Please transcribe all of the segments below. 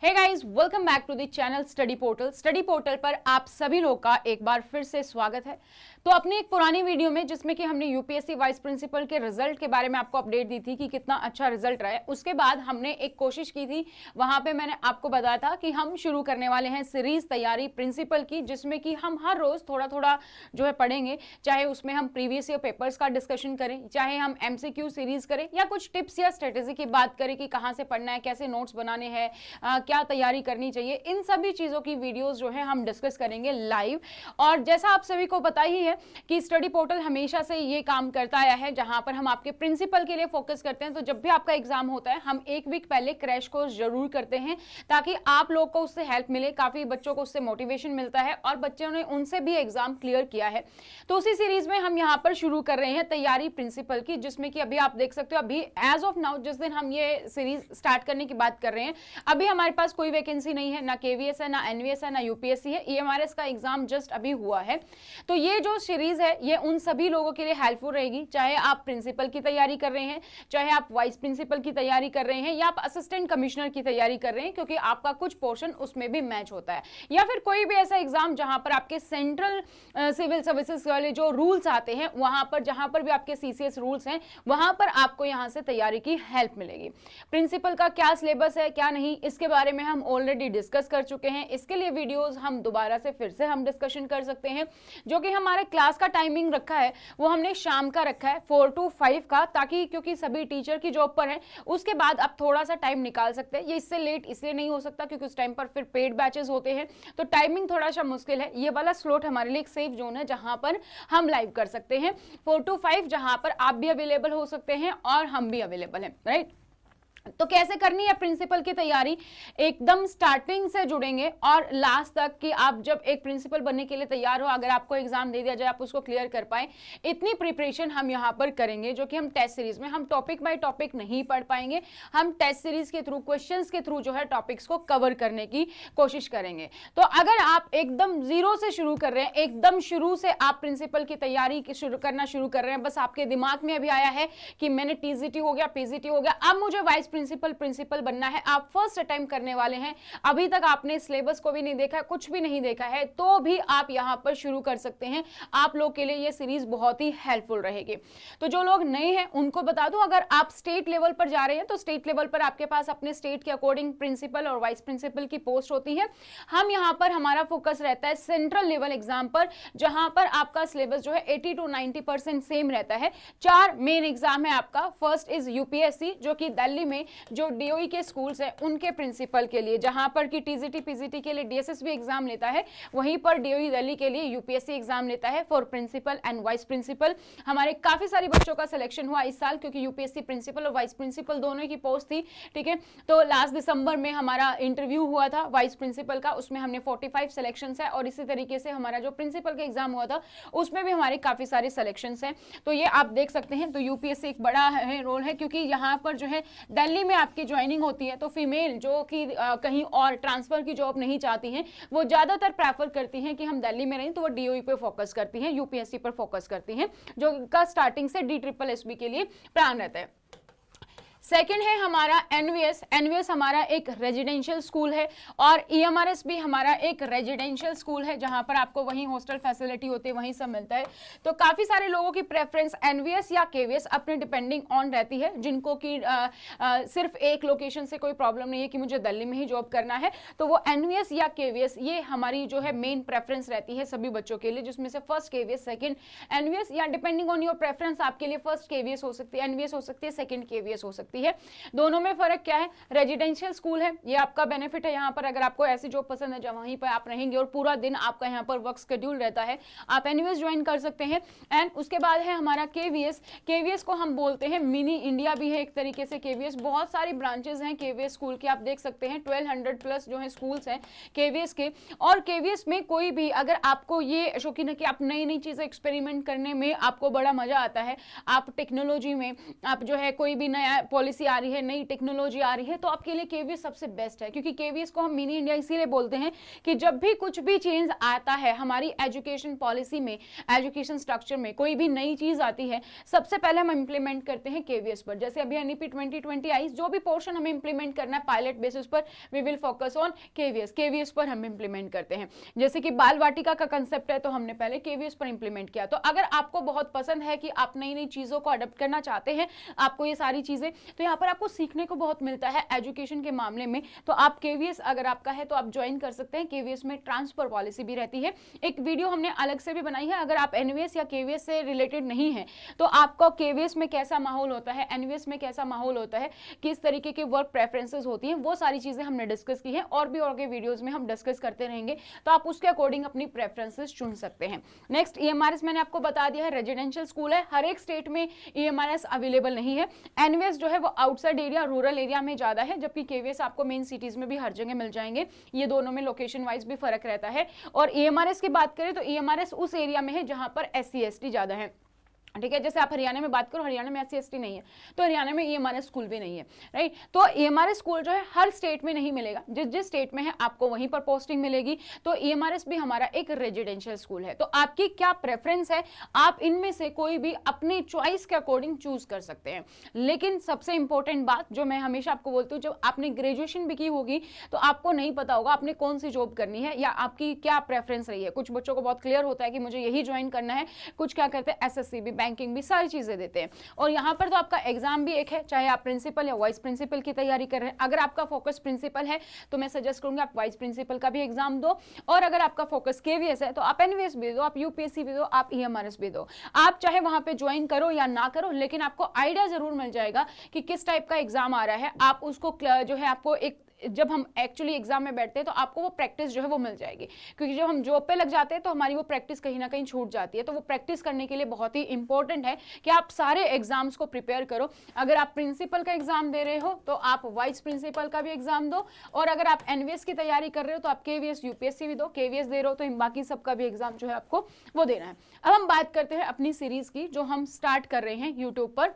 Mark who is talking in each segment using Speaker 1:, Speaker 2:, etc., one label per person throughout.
Speaker 1: Hey guys, welcome back to the channel Study Portal. Study Portal पर आप सभी लोग का एक बार फिर से स्वागत है। तो अपनी एक पुरानी वीडियो में जिसमें कि हमने यूपीएससी वाइस प्रिंसिपल के रिजल्ट के बारे में आपको अपडेट दी थी कि कितना अच्छा रिजल्ट रहा है, उसके बाद हमने एक कोशिश की थी, वहां पे मैंने आपको बताया था कि हम शुरू करने वाले हैं सीरीज तैयारी प्रिंसिपल की, जिसमें कि हम हर रोज थोड़ा थोड़ा जो है पढ़ेंगे। चाहे उसमें हम प्रीवियस ईयर पेपर्स का डिस्कशन करें, चाहे हम एमसीक्यू सीरीज करें, या कुछ टिप्स या स्ट्रेटेजी की बात करें कि कहां से पढ़ना है, कैसे नोट्स बनाने हैं, क्या तैयारी करनी चाहिए, इन सभी चीजों की वीडियोस जो है हम डिस्कस करेंगे लाइव। और जैसा आप सभी को पता ही है कि स्टडी पोर्टल हमेशा से ये काम करता आया है, जहां पर हम आपके प्रिंसिपल के लिए फोकस करते हैं। तो जब भी आपका एग्जाम होता है, हम एक वीक पहले क्रैश कोर्स जरूर करते हैं, ताकि आप लोग को उससे हेल्प मिले, काफी बच्चों को उससे मोटिवेशन मिलता है और बच्चों ने उनसे भी एग्जाम क्लियर किया है। तो उसी सीरीज में हम यहाँ पर शुरू कर रहे हैं तैयारी प्रिंसिपल की, जिसमें कि अभी आप देख सकते हो, अभी एज ऑफ नाउ जिस दिन हम ये सीरीज स्टार्ट करने की बात कर रहे हैं, अभी हमारे पास कोई वैकेंसी नहीं है, ना केवीएस है, ना एनवीएस है, ना यूपीएससी है। ईएमआरएस का एग्जाम जस्ट अभी हुआ है। तो ये जो सीरीज है ये उन सभी लोगों के लिए हेल्पफुल रहेगी, चाहे आप प्रिंसिपल की तैयारी कर रहे हैं, चाहे आप वाइस प्रिंसिपल की तैयारी कर रहे हैं, या आप असिस्टेंट कमिश्नर की तैयारी कर रहे हैं, क्योंकि आपका कुछ पोर्शन उसमें भी मैच होता है। या फिर कोई भी ऐसा एग्जाम जहां पर आपके सेंट्रल सिविल सर्विसेज वाले जो रूल्स आते हैं, वहां पर जहां पर भी आपके सीसीएस रूल्स हैं, वहां पर आपको यहां से तैयारी की हेल्प मिलेगी। प्रिंसिपल का क्या सिलेबस है, क्या नहीं, इसके बारे में हम ऑलरेडी डिस्कस कर चुके हैं। इसके लिए वीडियोस हम दोबारा से फिर से हम डिस्कशन कर सकते हैं। जो कि हमारे क्लास का टाइमिंग रखा है वो हमने शाम का रखा है 4 to 5 का, ताकि क्योंकि सभी टीचर की जॉब पर है, उसके बाद आप थोड़ा सा टाइम निकाल सकते हैं। ये इससे लेट इसलिए नहीं हो सकता क्योंकि उस टाइम पर फिर पेड बैचेस होते हैं, तो टाइमिंग थोड़ा सा मुश्किल है। ये वाला स्लॉट हमारे लिए एक सेफ जोन है, जहां पर हम लाइव कर सकते हैं 4 to 5, जहां पर आप भी अवेलेबल हो सकते हैं और हम भी अवेलेबल हैं, राइट। तो कैसे करनी है प्रिंसिपल की तैयारी, एकदम स्टार्टिंग से जुड़ेंगे और लास्ट तक, कि आप जब एक प्रिंसिपल बनने के लिए तैयार हो, अगर आपको एग्जाम दे दिया जाए आप उसको क्लियर कर पाए, इतनी प्रिपरेशन हम यहाँ पर करेंगे। जो कि हम टेस्ट सीरीज में हम टॉपिक बाय टॉपिक नहीं पढ़ पाएंगे, हम टेस्ट सीरीज के थ्रू, क्वेश्चंस के थ्रू जो है टॉपिक्स को कवर करने की कोशिश करेंगे। तो अगर आप एकदम जीरो से शुरू कर रहे हैं, एकदम शुरू से आप प्रिंसिपल की तैयारी करना शुरू कर रहे हैं, बस आपके दिमाग में अभी आया है कि मैंने टीजीटी हो गया, पीजीटी हो गया, अब मुझे वाइस प्रिंसिपल बनना है, आप फर्स्ट अटेम्प्ट करने वाले हैं, अभी तक आपने सिलेबस को भी नहीं देखा, कुछ भी नहीं देखा है, तो भी आप यहां पर शुरू कर सकते हैं। आप लोग के लिए ये सीरीज बहुत ही हेल्पफुल रहेगी। तो जो लोग नए हैं उनको बता दूं, अगर आप स्टेट लेवल पर जा रहे हैं तो स्टेट लेवल पर आपके पास अपने स्टेट के अकॉर्डिंग प्रिंसिपल और वाइस प्रिंसिपल की पोस्ट होती है। हम यहां पर हमारा फोकस रहता है सेंट्रल लेवल एग्जाम पर, जहां पर आपका सिलेबस जो है 80 to 90% सेम रहता है। 4 मेन एग्जाम है आपका। फर्स्ट इज यूपीएससी, जो कि दिल्ली में जो डीओई के स्कूल्स हैं उनके प्रिंसिपल के लिए, जहां पर कि टीजीटी पीजीटी के लिए डीएसएसबी एग्जाम लेता है, वहीं पर डीओई दिल्ली के लिए यूपीएससी एग्जाम लेता है for principal and vice principal. हमारे काफी सारे बच्चों का सिलेक्शन हुआ इस साल, क्योंकि यूपीएससी प्रिंसिपल और वाइस प्रिंसिपल दोनों की पोस्ट थी, ठीक है। तो लास्ट दिसंबर में हमारा इंटरव्यू हुआ था वाइस प्रिंसिपल का, उसमें हमने 45 सिलेक्शन है, और इसी तरीके से हमारा जो प्रिंसिपल का एग्जाम हुआ था उसमें भी हमारे काफी सारे सिलेक्शन हैं। तो ये आप देख सकते हैं। तो यूपीएससी एक बड़ा रोल है, क्योंकि यहाँ पर जो है दिल्ली में आपकी ज्वाइनिंग होती है, तो फीमेल जो कि कहीं और ट्रांसफर की जॉब नहीं चाहती हैं, वो ज्यादातर प्रेफर करती हैं कि हम दिल्ली में रहें, तो वो डीओई पे फोकस करती हैं, यूपीएससी पर फोकस करती हैं, जो का स्टार्टिंग से DSSB के लिए प्लान रहता है। सेकेंड है हमारा एनवीएस। एनवीएस हमारा एक रेजिडेंशियल स्कूल है, और ईएमआरएस भी हमारा एक रेजिडेंशियल स्कूल है, जहां पर आपको वहीं हॉस्टल फैसिलिटी होती है, वहीं सब मिलता है। तो काफी सारे लोगों की प्रेफरेंस एनवीएस या केवीएस अपने डिपेंडिंग ऑन रहती है, जिनको कि सिर्फ एक लोकेशन से कोई प्रॉब्लम नहीं है कि मुझे दिल्ली में ही जॉब करना है, तो वो एनवीएस या केवीएस, ये हमारी जो है मेन प्रेफरेंस रहती है सभी बच्चों के लिए, जिसमें से फर्स्ट केवीएस, सेकंड एनवीएस, या डिपेंडिंग ऑन योर प्रेफरेंस आपके लिए फर्स्ट केवीएस हो सकती है, एनवीएस हो सकती है, सेकंड केवीएस हो सकती है। दोनों में फर्क क्या है, रेजिडेंशियल स्कूल है, ये आपका बेनिफिट है। यहाँ पर अगर आपको ऐसी जॉब पसंद है जहाँ वहीं पर आप रहेंगे और पूरा दिन आपका यहाँ पर वर्क शेड्यूल रहता है, आप एनवीएस ज्वाइन कर सकते हैं। एंड उसके बाद है हमारा केवीएस। केवीएस को हम बोलते हैं मिनी इंडिया भी है एक तरीके से केवीएस। बहुत सारी ब्रांचेस हैं केवीएस स्कूल के, आप देख सकते हैं 1200 प्लस जो है स्कूल्स हैं केवीएस के। और केवीएस में कोई भी, अगर आपको ये शौकीन है कि आप नई नई चीजें एक्सपेरिमेंट करने में आपको बड़ा मजा आता है, आप टेक्नोलॉजी में आप जो है कोई भी नया पॉलिसी आ रही है, नई टेक्नोलॉजी आ रही है, तो आपके लिए केवीएस सबसे बेस्ट है। क्योंकि केवीएस को हम मिनी इंडिया इसीलिए बोलते हैं कि जब भी कुछ भी चेंज आता है हमारी एजुकेशन पॉलिसी में, एजुकेशन स्ट्रक्चर में, कोई भी नई चीज आती है, सबसे पहले हम इंप्लीमेंट करते हैं केवीएस पर। जैसे अभी एनईपी 2020 आई, जो भी पोर्शन हमें इंप्लीमेंट करना है पायलट बेसिस पर, we will focus on KVS पर हम इंप्लीमेंट करते हैं। जैसे कि बाल वाटिका का कंसेप्ट है, तो हमने पहले केवीएस पर इंप्लीमेंट किया। तो अगर आपको बहुत पसंद है कि आप नई नई चीजों को अडॉप्ट करना चाहते हैं, आपको ये सारी चीजें, तो यहाँ पर आपको सीखने को बहुत मिलता है एजुकेशन के मामले में, तो आप केवीएस अगर आपका है तो आप ज्वाइन कर सकते हैं। केवीएस में ट्रांसफर पॉलिसी भी रहती है, एक वीडियो हमने अलग से भी बनाई है। अगर आप एनवीएस या केवीएस से रिलेटेड नहीं है तो आपको केवीएस में कैसा माहौल होता है, एनवीएस में कैसा माहौल होता है, किस तरीके की वर्क प्रेफरेंसेस होती हैं, वो सारी चीजें हमने डिस्कस की है और भी आगे वीडियोस में हम डिस्कस करते रहेंगे, तो आप उसके अकॉर्डिंग अपनी प्रेफरेंसेस चुन सकते हैं। नेक्स्ट ईएमआरएस मैंने आपको बता दिया है, रेजिडेंशियल स्कूल है, हर एक स्टेट में ईएमआरएस अवेलेबल नहीं है। एनवीएस जो है वो आउटसाइड एरिया, रूरल एरिया में ज्यादा है, जबकि केवीएस आपको मेन सिटीज में भी हर जगह मिल जाएंगे। ये दोनों में लोकेशन वाइज भी फर्क रहता है। और ईएमआरएस की बात करें तो ईएमआरएस उस एरिया में है जहां पर एससी एसटी ज्यादा है, ठीक है। जैसे आप हरियाणा में बात करो, हरियाणा में एससी एसटी नहीं है, तो हरियाणा में ईएमआरएस स्कूल भी नहीं है, राइट। तो ईएमआरएस स्कूल जो है हर स्टेट में नहीं मिलेगा, जिस जिस स्टेट में है आपको वहीं पर पोस्टिंग मिलेगी। तो ईएमआरएस भी हमारा एक रेजिडेंशियल स्कूल है। तो आपकी क्या प्रेफरेंस है, आप इनमें से कोई भी अपनी चॉइस के अकॉर्डिंग चूज कर सकते हैं। लेकिन सबसे इंपॉर्टेंट बात जो मैं हमेशा आपको बोलती हूँ, जब आपने ग्रेजुएशन भी की होगी तो आपको नहीं पता होगा आपने कौन सी जॉब करनी है या आपकी क्या प्रेफरेंस रही है। कुछ बच्चों को बहुत क्लियर होता है कि मुझे यही ज्वाइन करना है, कुछ क्या करते हैं एसएससी भी, बैंकिंग भी, सारी चीजें देते हैं। और यहाँ पर तो आपका एग्जाम भी एक है, चाहे आप प्रिंसिपल या वाइस प्रिंसिपल की तैयारी कर रहे हैं। अगर आपका फोकस प्रिंसिपल है तो मैं सजेस्ट करूंगा आप वाइस प्रिंसिपल का भी एग्जाम दो, और अगर आपका फोकस केवीएस है तो आप एनवीएस भी दो, आप यूपीएससी भी दो, आप ईएमआरएस भी दो। आप चाहे वहां पे ज्वाइन करो या ना करो, लेकिन आपको आइडिया जरूर मिल जाएगा कि किस टाइप का एग्जाम आ रहा है। आप उसको जो है आपको एक, जब हम एक्चुअली एग्जाम में बैठते हैं तो आपको वो प्रैक्टिस जो है वो मिल जाएगी। क्योंकि जब हम जॉब पे लग जाते हैं तो हमारी वो प्रैक्टिस कहीं ना कहीं छूट जाती है। तो वो प्रैक्टिस करने के लिए बहुत ही इंपॉर्टेंट है कि आप सारे एग्जाम्स को प्रिपेयर करो। अगर आप प्रिंसिपल का एग्जाम दे रहे हो तो आप वाइस प्रिंसिपल का भी एग्जाम दो, और अगर आप एनवीएस की तैयारी कर रहे हो तो आप केवीएस यूपीएससी भी दो, केवीएस दे रहे हो तो बाकी सबका भी एग्जाम जो है आपको वो देना है। अब हम बात करते हैं अपनी सीरीज की जो हम स्टार्ट कर रहे हैं यूट्यूब पर।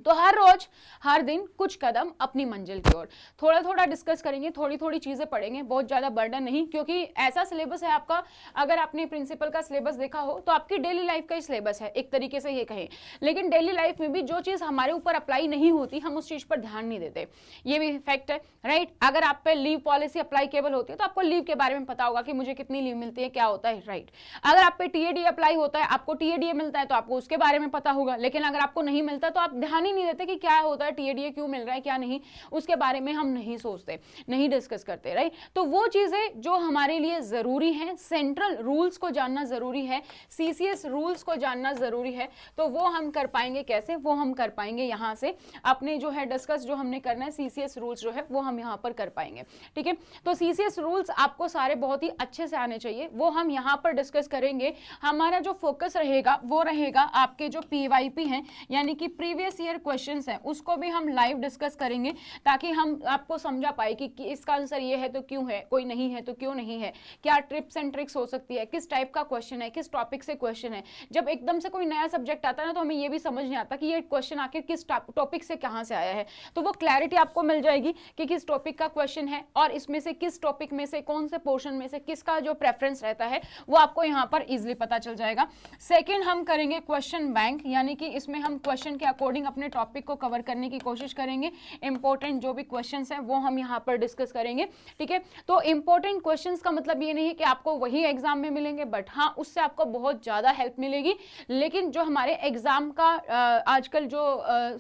Speaker 1: तो हर रोज हर दिन कुछ कदम अपनी मंजिल की ओर, थोड़ा थोड़ा डिस्कस करेंगे, थोड़ी थोड़ी चीजें पढ़ेंगे, बहुत ज्यादा बर्डन नहीं। क्योंकि ऐसा सिलेबस है आपका, अगर आपने प्रिंसिपल का सिलेबस देखा हो तो आपकी डेली लाइफ का ही सिलेबस है एक तरीके से ये कहें। लेकिन डेली लाइफ में भी जो चीज हमारे ऊपर अप्लाई नहीं होती, हम उस चीज पर ध्यान नहीं देते, ये भी फैक्ट है, राइट। अगर आप पे लीव पॉलिसी अप्लाईकेबल होती है तो आपको लीव के बारे में पता होगा कि मुझे कितनी लीव मिलती है, क्या होता है, राइट। अगर आप पे टीएडी अप्लाई होता है, आपको टीएडीए मिलता है तो आपको उसके बारे में पता होगा। लेकिन अगर आपको नहीं मिलता तो आप ध्यान ही नहीं देते कि क्या होता है, टीएडीए क्यों मिल रहा है, क्या नहीं, उसके बारे में हम नहीं सोचते, नहीं डिस्कस करते, राइट। तो वो चीजें जो हमारे लिए जरूरी हैं, सेंट्रल रूल्स को जानना जरूरी है, सीसीएस रूल्स को जानना जरूरी है, तो वो हम कर पाएंगे कैसे, वो हम कर पाएंगे यहाँ से अपने जो है डिस्कस जो हमने करना है सीसीएस रूल्स जो है वो हम यहाँ पर कर पाएंगे, ठीक है। तो सीसीएस रूल्स आपको सारे बहुत ही अच्छे से आने चाहिए, वो हम यहाँ पर डिस्कस करेंगे। हमारा जो फोकस रहेगा वो रहेगा आपके जो पीवाईपी हैं, यानी कि प्रीवियस ईयर क्वेश्चंस हैं, उसको भी हम लाइव डिस्कस करेंगे ताकि हम आपको समझा पाए कि इसका आंसर ये है तो क्यों है, कोई नहीं है तो क्यों नहीं है, क्या टिप्स एंड ट्रिक्स हो सकती है, किस टाइप का क्वेश्चन है, किस टॉपिक से क्वेश्चन है। जब एकदम से कोई नया सब्जेक्ट आता है ना तो हमें ये भी समझ नहीं आता कि ये क्वेश्चन आखिर किस टॉपिक से कहाँ से आया है, तो वो क्लैरिटी आपको मिल जाएगी कि किस टॉपिक का क्वेश्चन है और इसमें से किस टॉपिक में से, कौन से पोर्शन में से किसका जो प्रेफरेंस रहता है वो आपको यहाँ पर इजिली पता चल जाएगा। सेकेंड हम करेंगे क्वेश्चन बैंक, यानी कि इसमें हम क्वेश्चन के अकॉर्डिंग अपने टॉपिक को कवर करने की कोशिश करेंगे। इंपॉर्टेंट जो भी क्वेश्चंस हैं वो हम यहाँ पर डिस्कस करेंगे, ठीक है। तो इंपॉर्टेंट क्वेश्चंस का मतलब ये नहीं है कि आपको वही एग्जाम में मिलेंगे, बट हाँ उससे आपको बहुत ज्यादा हेल्प मिलेगी। लेकिन जो हमारे एग्जाम का आजकल जो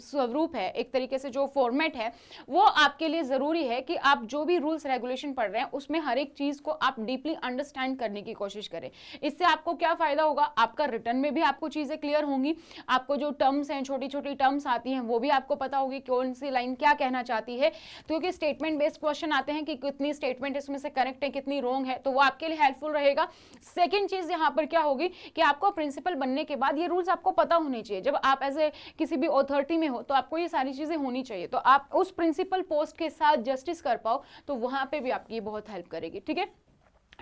Speaker 1: स्वरूप है, एक तरीके से जो फॉर्मेट है, वो आपके लिए जरूरी है कि आप जो भी रूल्स रेगुलेशन पढ़ रहे हैं उसमें हर एक चीज को आप डीपली अंडरस्टैंड करने की कोशिश करें। इससे आपको क्या फायदा होगा, आपका रिटर्न में भी आपको चीजें क्लियर होंगी, आपको जो टर्म्स हैं, छोटी छोटी टर्म्स आती हैं वो भी आपको पता होगी कौन सी लाइन क्या कहना चाहती है। क्योंकि स्टेटमेंट बेस्ड क्वेश्चन आते हैं कि कितनी स्टेटमेंट इसमें से करेक्ट है, कितनी रॉन्ग है, तो वो आपके लिए हेल्पफुल रहेगा। सेकंड चीज यहाँ पर क्या होगी कि आपको प्रिंसिपल बनने के बाद ये रूल्स आपको पता होने चाहिए। जब आप एज ए किसी भी अथॉरिटी में हो तो आपको ये सारी चीजें होनी चाहिए, तो आप उस प्रिंसिपल पोस्ट के साथ जस्टिस कर पाओ, तो वहां पे भी आपकी बहुत हेल्प करेगी, ठीक है।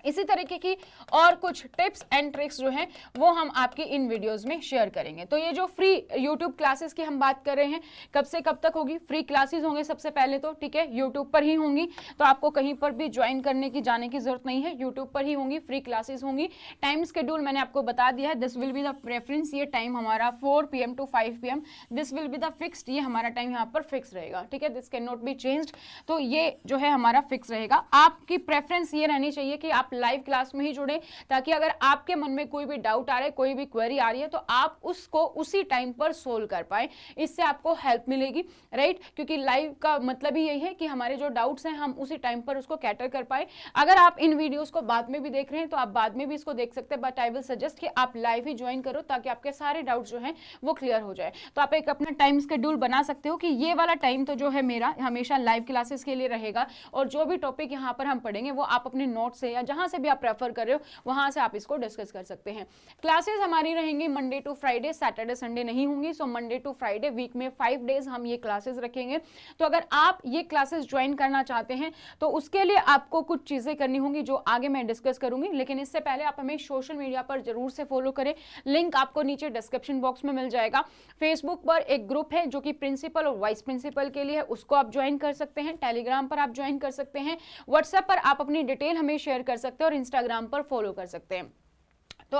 Speaker 1: इसी तरीके की और कुछ टिप्स एंड ट्रिक्स जो हैं वो हम आपकी इन वीडियोस में शेयर करेंगे। तो ये जो फ्री यूट्यूब क्लासेस की हम बात कर रहे हैं, कब से कब तक होगी? फ्री क्लासेस होंगे सबसे पहले तो, ठीक है, यूट्यूब पर ही होंगी, तो आपको कहीं पर भी ज्वाइन करने की जाने की जरूरत नहीं है, यूट्यूब पर ही होंगी, फ्री क्लासेस होंगी। टाइम शेड्यूल मैंने आपको बता दिया है, this will be the preference, ये टाइम हमारा 4 PM to 5 PM, this will be the fixed, ये हमारा टाइम यहाँ पर फिक्स रहेगा, ठीक है, this can not be changed. तो ये जो है हमारा फिक्स रहेगा। आपकी प्रेफरेंस ये रहनी चाहिए कि आप लाइव क्लास में ही जुड़े, ताकि अगर आपके मन में कोई भी डाउट आ रहा है, कोई भी क्वेरी आ रही है, तो आप उसको उसी टाइम पर सोल्व कर पाए, इससे आपको हेल्प मिलेगी, राइट? क्योंकि लाइव का मतलब ही यही है कि हमारे जो डाउट्स हैं हम उसी टाइम पर उसको कैटर कर पाए। अगर आप इन वीडियोस को बाद में भी देख रहे हैं तो आप बाद में भी इसको देख सकते हैं, बट आई विल सजेस्ट कि आप लाइव ही ज्वाइन करो, ताकि आपके सारे डाउट्स जो हैं वो क्लियर हो जाए। तो आप एक अपना टाइम शेड्यूल बना सकते हो कि ये वाला टाइम तो जो है मेरा हमेशा लाइव क्लासेस के लिए रहेगा, और जो भी टॉपिक यहाँ पर हम पढ़ेंगे वो आप अपने नोट से या जहां से भी आप प्रेफर कर रहे हो वहां से आप इसको डिस्कस कर सकते हैं। क्लासेस हमारी रहेंगी Monday to Friday, Saturday Sunday नहीं होंगी। So Monday to Friday week में 5 डेज हम ये क्लासेस रखेंगे। तो अगर आप ये क्लासेस ज्वाइन करना चाहते हैं तो उसके लिए आपको कुछ चीजें करनी होंगी जो आगे मैं डिस्कस करूंगी, लेकिन इससे पहले आप हमें सोशल मीडिया पर जरूर से फॉलो करें। लिंक आपको नीचे डिस्क्रिप्शन बॉक्स में मिल जाएगा। फेसबुक पर एक ग्रुप है जो कि प्रिंसिपल और वाइस प्रिंसिपल के लिए है, उसको आप ज्वाइन कर सकते हैं। टेलीग्राम पर आप ज्वाइन कर सकते हैं। व्हाट्सएप पर आप अपनी डिटेल हमें शेयर कर सकते हैं और इंस्टाग्राम पर फॉलो कर सकते हैं। तो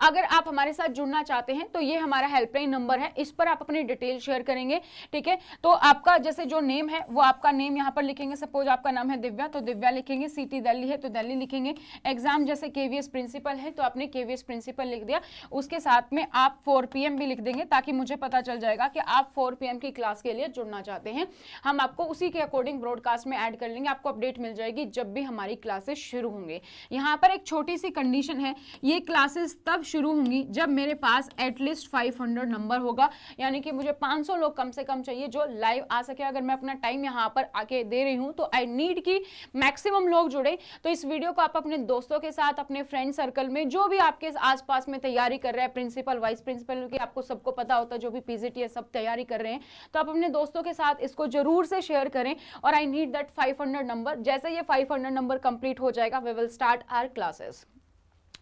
Speaker 1: अगर आप हमारे साथ जुड़ना चाहते हैं तो ये हमारा हेल्पलाइन नंबर है, इस पर आप अपनी डिटेल शेयर करेंगे, ठीक है। तो आपका जैसे जो नेम है वो आपका नेम यहाँ पर लिखेंगे। सपोज आपका नाम है दिव्या, तो दिव्या लिखेंगे। सिटी दिल्ली है तो दिल्ली लिखेंगे। एग्जाम जैसे केवीएस प्रिंसिपल है तो आपने केवीएस प्रिंसिपल लिख दिया। उसके साथ में आप 4 PM भी लिख देंगे, ताकि मुझे पता चल जाएगा कि आप 4 PM की क्लास के लिए जुड़ना चाहते हैं। हम आपको उसी के अकॉर्डिंग ब्रॉडकास्ट में ऐड कर लेंगे, आपको अपडेट मिल जाएगी जब भी हमारी क्लासेस शुरू होंगे। यहाँ पर एक छोटी सी कंडीशन है, ये क्लासेस तब शुरू होंगी जब मेरे पास एटलीस्ट 500 नंबर होगा, यानी कि मुझे 500 लोग कम से कम चाहिए जो लाइव आ सके। अगर मैं अपना टाइम यहाँ पर आके दे रही हूँ तो आई नीड कि मैक्सिमम लोग जुड़े। तो इस वीडियो को आप अपने दोस्तों के साथ, अपने फ्रेंड सर्कल में, जो भी आपके आसपास में तैयारी कर रहे हैं, प्रिंसिपल वाइस प्रिंसिपल की आपको सबको पता होता है, जो भी पीजीटी है सब तैयारी कर रहे हैं, तो आप अपने दोस्तों के साथ इसको जरूर से शेयर करें। और आई नीड दैट 500 नंबर। जैसे ये 500 नंबर कंप्लीट हो जाएगा we will start our classes,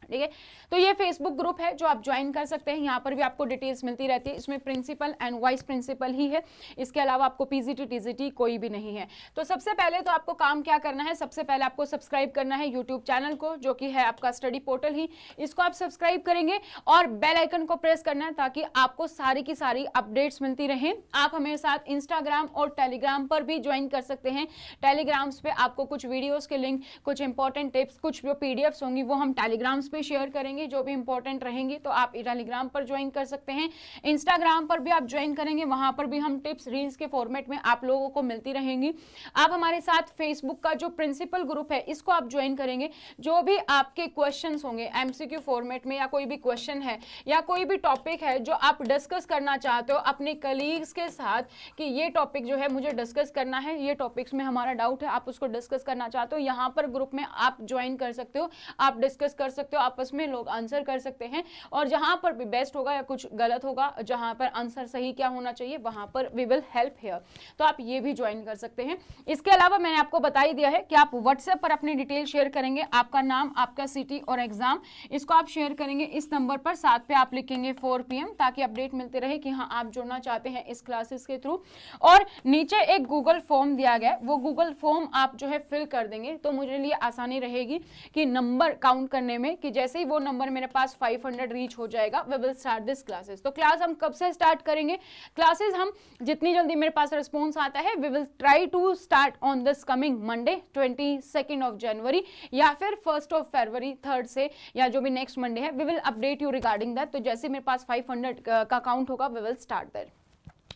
Speaker 1: ठीक है। तो ये फेसबुक ग्रुप है जो आप ज्वाइन कर सकते हैं। यहाँ पर भी आपको डिटेल्स मिलती रहती है। इसमें प्रिंसिपल एंड वाइस प्रिंसिपल ही है, इसके अलावा आपको पीजीटी टीजीटी कोई भी नहीं है। तो सबसे पहले तो आपको काम क्या करना है, सबसे पहले आपको सब्सक्राइब करना है यूट्यूब चैनल को, जो कि है आपका स्टडी पोर्टल ही। इसको आप सब्सक्राइब करेंगे और बेल आइकन को प्रेस करना है, ताकि आपको सारी की सारी अपडेट्स मिलती रहें। आप हमारे साथ इंस्टाग्राम और टेलीग्राम पर भी ज्वाइन कर सकते हैं। टेलीग्राम्स पे आपको कुछ वीडियोस के लिंक, कुछ इंपॉर्टेंट टिप्स, कुछ जो पीडीएफ्स होंगी वो हम टेलीग्राम्स पे शेयर करेंगे, जो भी इंपॉर्टेंट रहेंगी। तो आप टेलीग्राम पर ज्वाइन कर सकते हैं। इंस्टाग्राम पर भी आप ज्वाइन करेंगे, वहां पर भी हम टिप्स रील्स के फॉर्मेट में आप लोगों को मिलती रहेंगी। आप हमारे साथ फेसबुक का जो प्रिंसिपल ग्रुप है इसको आप ज्वाइन करेंगे। जो भी आपके क्वेश्चंस होंगे एमसीक्यू फॉर्मेट में, या कोई भी क्वेश्चन है या कोई भी टॉपिक है जो आप डिस्कस करना चाहते हो अपने कलीग्स के साथ, कि ये टॉपिक जो है मुझे डिस्कस करना है, ये टॉपिक्स में हमारा डाउट है, आप उसको डिस्कस करना चाहते हो, यहाँ पर ग्रुप में आप ज्वाइन कर सकते हो। आप डिस्कस कर सकते हो, आपस में लोग आंसर कर सकते हैं, और जहां पर भी बेस्ट होगा या कुछ गलत होगा, जहां पर आंसर सही क्या होना चाहिए, वहां पर वी विल हेल्प हियर। तो आप ये भी ज्वाइन कर सकते हैं। इसके अलावा मैंने आपको बता ही दिया है कि आप व्हाट्सएप पर अपनी डिटेल शेयर करेंगे, आपका नाम, आपका सिटी और एग्जाम, इसको आप शेयर करेंगे इस नंबर पर। साथ पे आप लिखेंगे 4 PM, ताकि अपडेट मिलते रहे कि हाँ आप जुड़ना चाहते हैं इस क्लासेस के थ्रू। और नीचे एक गूगल फॉर्म दिया गया है, वो गूगल फॉर्म आप जो है फिल कर देंगे, तो मुझे लिए आसानी रहेगी कि नंबर काउंट करने में, कि जैसे ही वो नंबर मेरे पास 500 रीच हो जाएगा we will start this classes. तो क्लास हम कब से स्टार्ट करेंगे? क्लासेस हम जितनी जल्दी मेरे पास रिस्पॉन्स आता है we will try to start on this coming Monday 22 of January, या फिर 1 February 3rd से, या जो भी नेक्स्ट मंडे है, we will update you regarding that. तो जैसे मेरे पास 500 का काउंट होगा वी विल स्टार्ट दैट,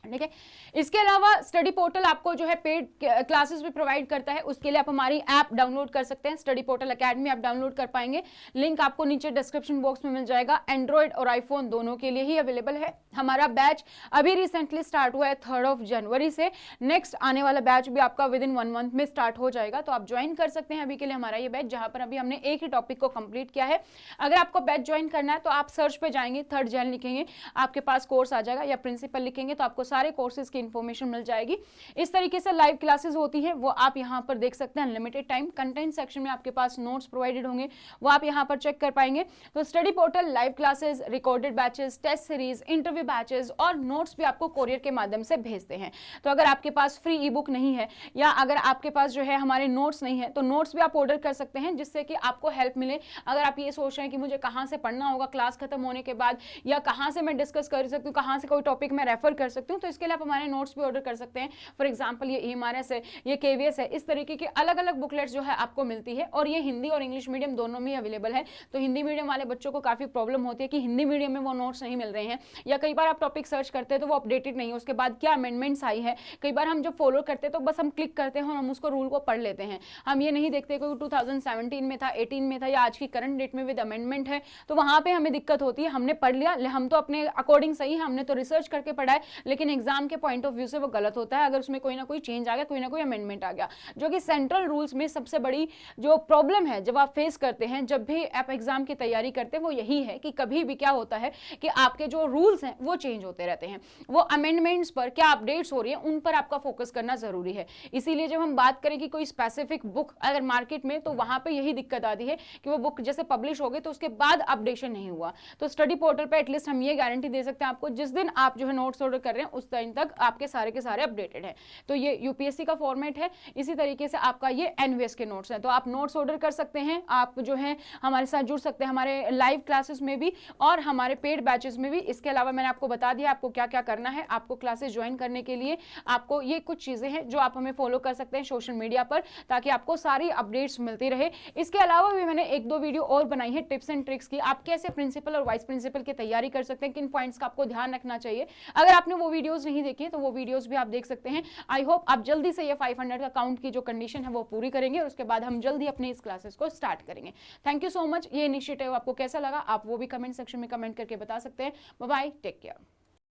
Speaker 1: ठीक है। इसके अलावा स्टडी पोर्टल आपको जो है पेड क्लासेस भी प्रोवाइड करता है, उसके लिए आप हमारी ऐप डाउनलोड कर सकते हैं। स्टडी पोर्टल एकेडमी आप डाउनलोड कर पाएंगे, लिंक आपको नीचे डिस्क्रिप्शन बॉक्स में मिल जाएगा। एंड्रॉइड और आईफोन दोनों के लिए ही अवेलेबल है। हमारा बैच अभी रिसेंटली स्टार्ट हुआ है 3rd January से। नेक्स्ट आने वाला बैच भी आपका विद इन 1 month में स्टार्ट हो जाएगा, तो आप ज्वाइन कर सकते हैं अभी के लिए हमारा ये बैच, जहां पर अभी हमने एक ही टॉपिक को कंप्लीट किया है। अगर आपको बैच ज्वाइन करना है तो आप सर्च पे जाएंगे, 3rd Jan लिखेंगे, आपके पास कोर्स आ जाएगा, या प्रिंसिपल लिखेंगे तो आपको सारे कोर्सेज की इंफॉर्मेशन मिल जाएगी। इस तरीके से लाइव क्लासेस होती है, वो आप यहाँ पर देख सकते हैं। अनलिमिटेड टाइम, कंटेंट सेक्शन में आपके पास नोट्स प्रोवाइडेड होंगे, वो आप यहाँ पर चेक कर पाएंगे। तो Study Portal live classes, recorded batches, test series, interview batches और नोट्स भी आपको कोरियर के माध्यम से भेजते हैं। तो अगर आपके पास फ्री ई बुक नहीं है या अगर आपके पास जो है हमारे नोट्स नहीं है, तो नोट्स भी आप ऑर्डर कर सकते हैं, जिससे कि आपको हेल्प मिले। अगर आप ये सोच रहे हैं कि मुझे कहाँ से पढ़ना होगा क्लास खत्म होने के बाद, या कहाँ से मैं डिस्कस कर सकती हूँ, कहाँ से कोई टॉपिक मैं रेफर कर सकती हूँ, तो इसके लिए आप हमारे नोट्स भी ऑर्डर कर सकते हैं। फॉर एग्जाम्पल ये EMRS है, ये KVS है, इस तरीके की अलग अलग बुकलेट्स जो है आपको मिलती है। और ये हिंदी और इंग्लिश मीडियम दोनों में अवेलेबल है। तो हिंदी मीडियम वाले बच्चों को काफी प्रॉब्लम होती है कि हिंदी मीडियम में वो नोट्स नहीं मिल रहे हैं, या कई बार आप टॉपिक सर्च करते हैं तो वो अपडेटेड नहीं है, उसके बाद क्या अमेंडमेंट्स आई है। कई बार हम जो फॉलो करते हैं तो बस हम क्लिक करते हैं और हम उसको रूल को पढ़ लेते हैं, हम ये नहीं देखते कि 2017 में था, 18 में था, या आज की करंट डेट में विद अमेंडमेंट है। तो वहां पे हमें दिक्कत होती है। हमने पढ़ लिया, हम तो अपने अकॉर्डिंग सही है, हमने तो रिसर्च करके पढ़ा है, लेकिन एग्जाम के पॉइंट ऑफ व्यू से वो गलत होता है अगर उसमें कोई ना कोई चेंज आ गया, कोई ना कोई अमेंडमेंट आ गया। जो कि सेंट्रल रूल्स में सबसे बड़ी जो प्रॉब्लम है जब आप फेस करते हैं, जब भी आप एग्जाम की तैयारी करते हैं, वो यही है कि कभी भी क्या होता है कि आपके जो रूल्स हैं वो चेंज होते रहते हैं। वो अमेंडमेंट्स पर क्या अपडेट्स हो रही है उन पर आपका फोकस करना जरूरी है। इसीलिए जब हम बात करें कि कोई स्पेसिफिक बुक अगर मार्केट में, तो वहां पे यही दिक्कत आती है कि वो बुक जैसे पब्लिश हो गई तो उसके बाद अपडेशन नहीं हुआ। तो स्टडी पोर्टल पे एटलीस्ट हम ये गारंटी दे सकते हैं आपको, जिस दिन आप जो है नोट्स ऑर्डर कर रहे हैं उस दिन तक आपके सारे के सारे अपडेटेड है। तो ये यूपीएससी का फॉर्मेट है। इसी तरीके से आपका ये एनवीएस के नोट्स हैं, तो आप नोट्स ऑर्डर कर सकते हैं, आप जो है हमारे साथ जुड़ सकते हैं हमारे लाइव क्लासेस में भी और हमारे पेड बैचेस में भी। इसके अलावा मैंने आपको बता दिया आपको क्या क्या करना है। आपको क्लासेस ज्वाइन करने के लिए आपको ये कुछ चीजें हैं जो आप हमें फॉलो कर सकते हैं सोशल मीडिया पर, ताकि आपको सारी अपडेट्स मिलती रहे। इसके अलावा भी मैंने एक दो वीडियो और बनाई है टिप्स एंड ट्रिक्स की, आप कैसे प्रिंसिपल और वाइस प्रिंसिपल की तैयारी कर सकते हैं, किन पॉइंट्स का आपको ध्यान रखना चाहिए। अगर आपने वो वीडियोस नहीं देखे तो वो वीडियोस भी आप देख सकते हैं। आई होप आप जल्दी से ये 500 का काउंट की जो कंडीशन है वो पूरी करेंगे और उसके बाद हम जल्दी अपनी इस क्लासेस को स्टार्ट करेंगे। Thank you so much. ये इनिशिएटिव आपको कैसा लगा आप वो भी कमेंट सेक्शन में कमेंट करके बता सकते हैं। Bye bye, take care.